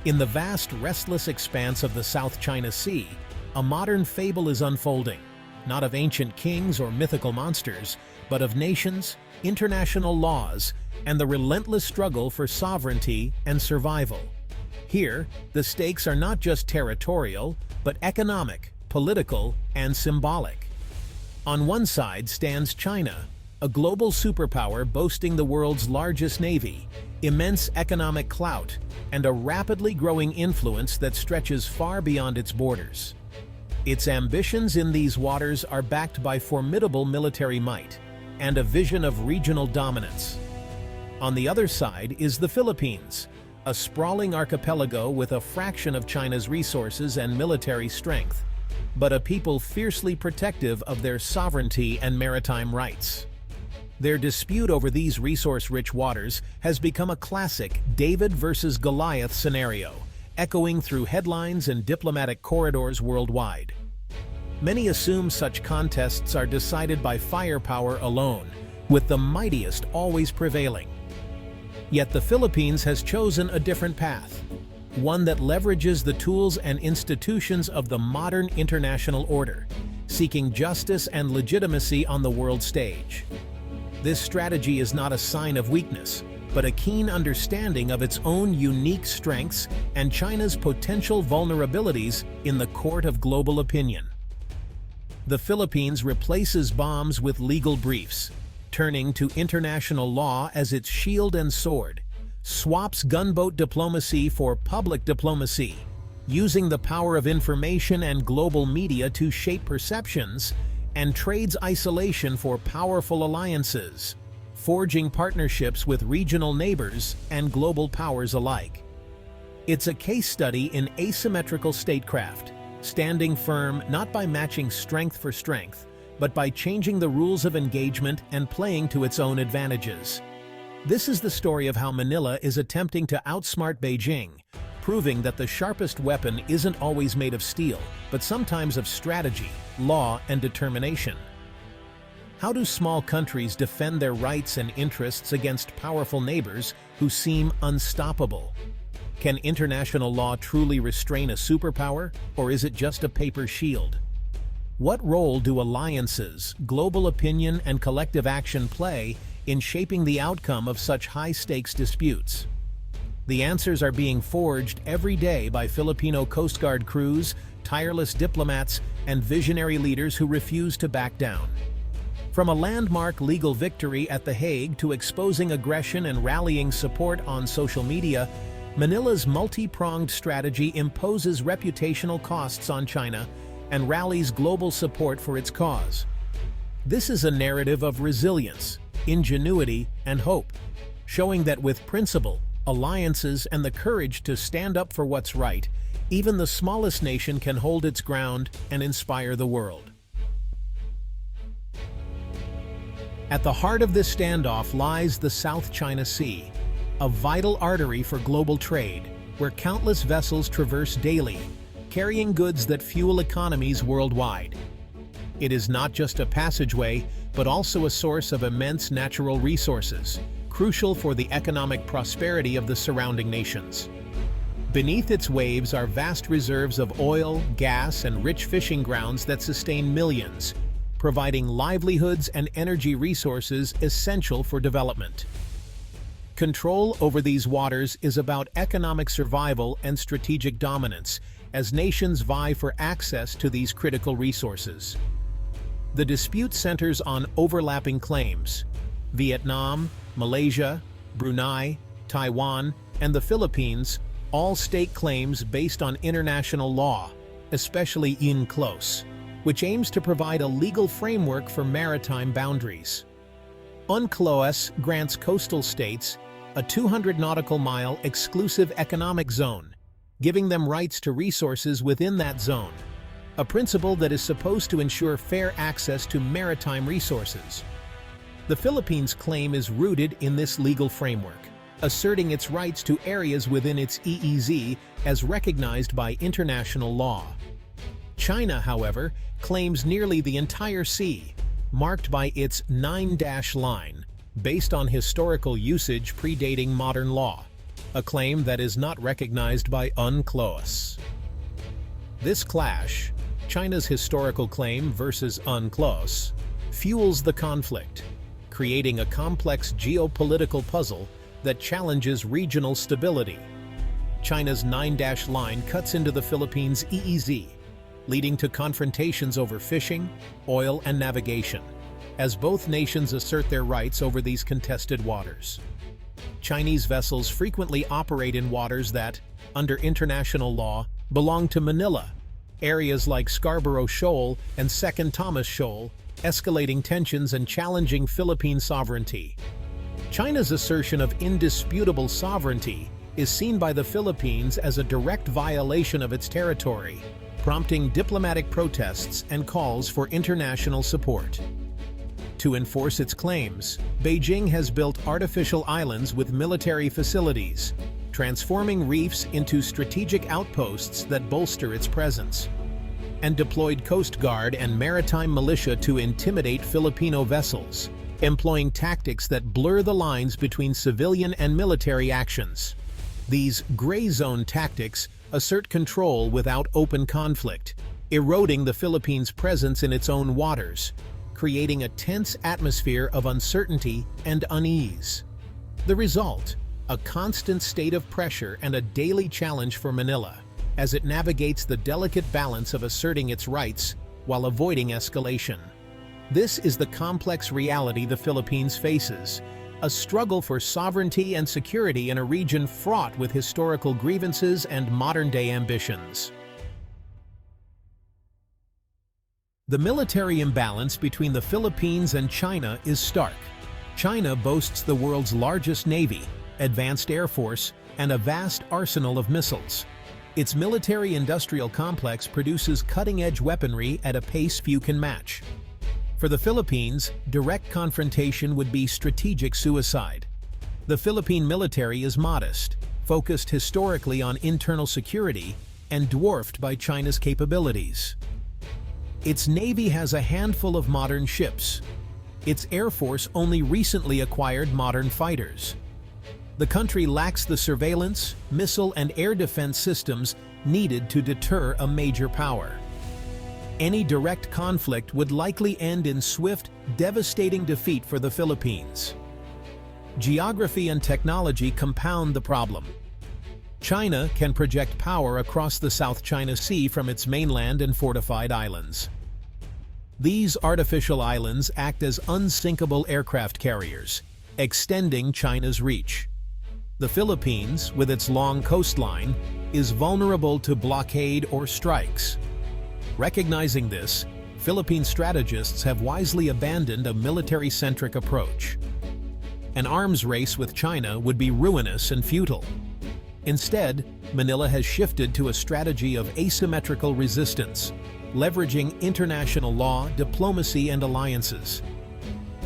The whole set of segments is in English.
In the vast, restless expanse of the South China Sea, a modern fable is unfolding, not of ancient kings or mythical monsters, but of nations, international laws, and the relentless struggle for sovereignty and survival. Here, the stakes are not just territorial, but economic, political, and symbolic. On one side stands China, a global superpower boasting the world's largest navy, immense economic clout, and a rapidly growing influence that stretches far beyond its borders. Its ambitions in these waters are backed by formidable military might and a vision of regional dominance. On the other side is the Philippines, a sprawling archipelago with a fraction of China's resources and military strength, but a people fiercely protective of their sovereignty and maritime rights. Their dispute over these resource-rich waters has become a classic David versus Goliath scenario, echoing through headlines and diplomatic corridors worldwide. Many assume such contests are decided by firepower alone, with the mightiest always prevailing. Yet the Philippines has chosen a different path, one that leverages the tools and institutions of the modern international order, seeking justice and legitimacy on the world stage. This strategy is not a sign of weakness, but a keen understanding of its own unique strengths and China's potential vulnerabilities in the court of global opinion. The Philippines replaces bombs with legal briefs, turning to international law as its shield and sword, swaps gunboat diplomacy for public diplomacy, using the power of information and global media to shape perceptions, and trades isolation for powerful alliances, forging partnerships with regional neighbors and global powers alike. It's a case study in asymmetrical statecraft, standing firm not by matching strength for strength, but by changing the rules of engagement and playing to its own advantages. This is the story of how Manila is attempting to outsmart Beijing, proving that the sharpest weapon isn't always made of steel, but sometimes of strategy, law, and determination. How do small countries defend their rights and interests against powerful neighbors who seem unstoppable? Can international law truly restrain a superpower, or is it just a paper shield? What role do alliances, global opinion, and collective action play in shaping the outcome of such high-stakes disputes? The answers are being forged every day by Filipino Coast Guard crews, tireless diplomats, and visionary leaders who refuse to back down. From a landmark legal victory at The Hague to exposing aggression and rallying support on social media, Manila's multi-pronged strategy imposes reputational costs on China and rallies global support for its cause. This is a narrative of resilience, ingenuity, and hope, showing that with principle, alliances, and the courage to stand up for what's right, even the smallest nation can hold its ground and inspire the world. At the heart of this standoff lies the South China Sea, a vital artery for global trade, where countless vessels traverse daily, carrying goods that fuel economies worldwide. It is not just a passageway, but also a source of immense natural resources, crucial for the economic prosperity of the surrounding nations. Beneath its waves are vast reserves of oil, gas, and rich fishing grounds that sustain millions, providing livelihoods and energy resources essential for development. Control over these waters is about economic survival and strategic dominance, as nations vie for access to these critical resources. The dispute centers on overlapping claims. Vietnam, Malaysia, Brunei, Taiwan, and the Philippines all stake claims based on international law, especially UNCLOS, which aims to provide a legal framework for maritime boundaries. UNCLOS grants coastal states a 200 nautical mile exclusive economic zone, giving them rights to resources within that zone, a principle that is supposed to ensure fair access to maritime resources. The Philippines' claim is rooted in this legal framework, asserting its rights to areas within its EEZ as recognized by international law. China, however, claims nearly the entire sea, marked by its 9-line, based on historical usage predating modern law. a claim that is not recognized by UNCLOS. This clash, China's historical claim versus UNCLOS, fuels the conflict, creating a complex geopolitical puzzle that challenges regional stability. China's 9-dash line cuts into the Philippines' EEZ, leading to confrontations over fishing, oil, and navigation, as both nations assert their rights over these contested waters. Chinese vessels frequently operate in waters that, under international law, belong to Manila, areas like Scarborough Shoal and Second Thomas Shoal, escalating tensions and challenging Philippine sovereignty. China's assertion of indisputable sovereignty is seen by the Philippines as a direct violation of its territory, prompting diplomatic protests and calls for international support. To enforce its claims, Beijing has built artificial islands with military facilities, transforming reefs into strategic outposts that bolster its presence, and deployed Coast Guard and maritime militia to intimidate Filipino vessels, employing tactics that blur the lines between civilian and military actions. These gray zone tactics assert control without open conflict, eroding the Philippines' presence in its own waters, creating a tense atmosphere of uncertainty and unease. The result, a constant state of pressure and a daily challenge for Manila, as it navigates the delicate balance of asserting its rights while avoiding escalation. This is the complex reality the Philippines faces, a struggle for sovereignty and security in a region fraught with historical grievances and modern-day ambitions. The military imbalance between the Philippines and China is stark. China boasts the world's largest navy, advanced air force, and a vast arsenal of missiles. Its military-industrial complex produces cutting-edge weaponry at a pace few can match. For the Philippines, direct confrontation would be strategic suicide. The Philippine military is modest, focused historically on internal security, and dwarfed by China's capabilities. Its navy has a handful of modern ships. Its air force only recently acquired modern fighters. The country lacks the surveillance, missile, and air defense systems needed to deter a major power. Any direct conflict would likely end in swift, devastating defeat for the Philippines. Geography and technology compound the problem. China can project power across the South China Sea from its mainland and fortified islands. These artificial islands act as unsinkable aircraft carriers, extending China's reach. The Philippines, with its long coastline, is vulnerable to blockade or strikes. Recognizing this, Philippine strategists have wisely abandoned a military-centric approach. An arms race with China would be ruinous and futile. Instead, Manila has shifted to a strategy of asymmetrical resistance, leveraging international law, diplomacy, and alliances.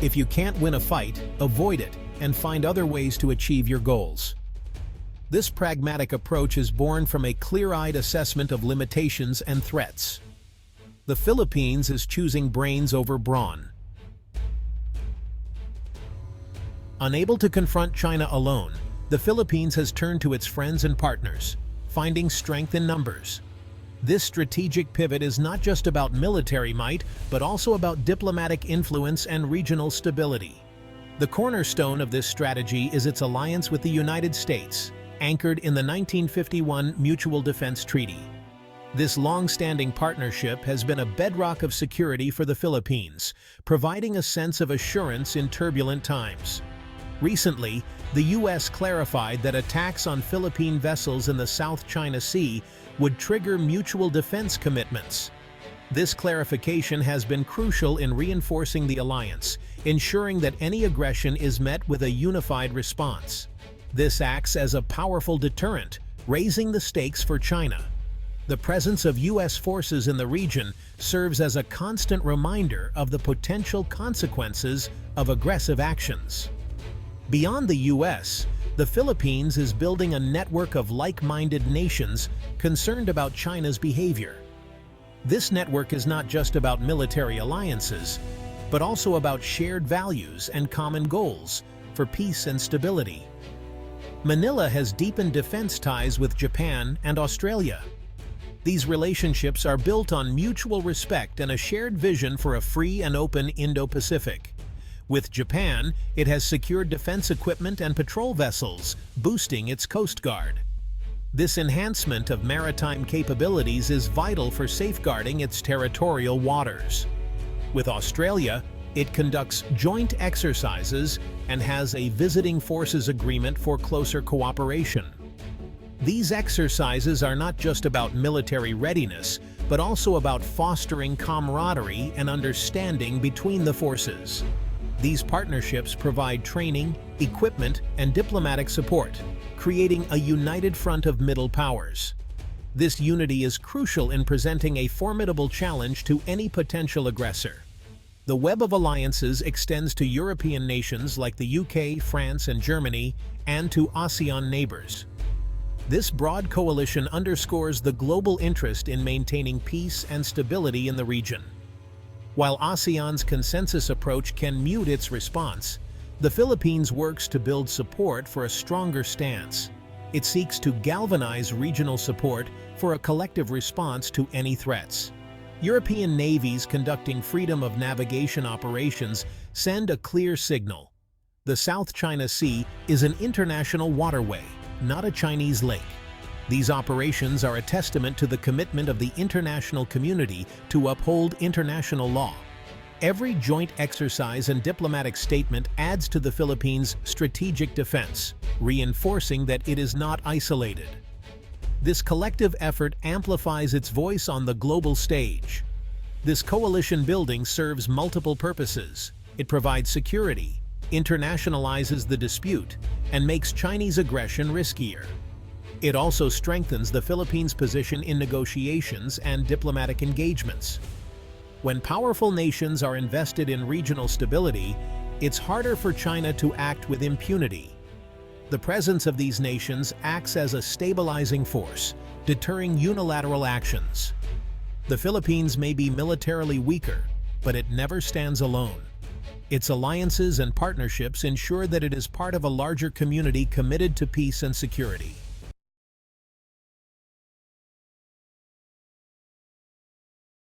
If you can't win a fight, avoid it and find other ways to achieve your goals. This pragmatic approach is born from a clear-eyed assessment of limitations and threats. The Philippines is choosing brains over brawn. Unable to confront China alone, the Philippines has turned to its friends and partners, finding strength in numbers. This strategic pivot is not just about military might, but also about diplomatic influence and regional stability. The cornerstone of this strategy is its alliance with the United States, anchored in the 1951 Mutual Defense Treaty. This long-standing partnership has been a bedrock of security for the Philippines, providing a sense of assurance in turbulent times. Recently, the U.S. clarified that attacks on Philippine vessels in the South China Sea would trigger mutual defense commitments. This clarification has been crucial in reinforcing the alliance, ensuring that any aggression is met with a unified response. This acts as a powerful deterrent, raising the stakes for China. The presence of U.S. forces in the region serves as a constant reminder of the potential consequences of aggressive actions. Beyond the U.S., the Philippines is building a network of like-minded nations concerned about China's behavior. This network is not just about military alliances, but also about shared values and common goals for peace and stability. Manila has deepened defense ties with Japan and Australia. These relationships are built on mutual respect and a shared vision for a free and open Indo-Pacific. With Japan, it has secured defense equipment and patrol vessels, boosting its coast guard. This enhancement of maritime capabilities is vital for safeguarding its territorial waters. With Australia, it conducts joint exercises and has a visiting forces agreement for closer cooperation. These exercises are not just about military readiness, but also about fostering camaraderie and understanding between the forces. These partnerships provide training, equipment, and diplomatic support, creating a united front of middle powers. This unity is crucial in presenting a formidable challenge to any potential aggressor. The web of alliances extends to European nations like the UK, France, and Germany, and to ASEAN neighbors. This broad coalition underscores the global interest in maintaining peace and stability in the region. While ASEAN's consensus approach can mute its response, the Philippines works to build support for a stronger stance. It seeks to galvanize regional support for a collective response to any threats. European navies conducting freedom of navigation operations send a clear signal. The South China Sea is an international waterway, not a Chinese lake. These operations are a testament to the commitment of the international community to uphold international law. Every joint exercise and diplomatic statement adds to the Philippines' strategic defense, reinforcing that it is not isolated. This collective effort amplifies its voice on the global stage. This coalition building serves multiple purposes. It provides security, internationalizes the dispute, and makes Chinese aggression riskier. It also strengthens the Philippines' position in negotiations and diplomatic engagements. When powerful nations are invested in regional stability, it's harder for China to act with impunity. The presence of these nations acts as a stabilizing force, deterring unilateral actions. The Philippines may be militarily weaker, but it never stands alone. Its alliances and partnerships ensure that it is part of a larger community committed to peace and security.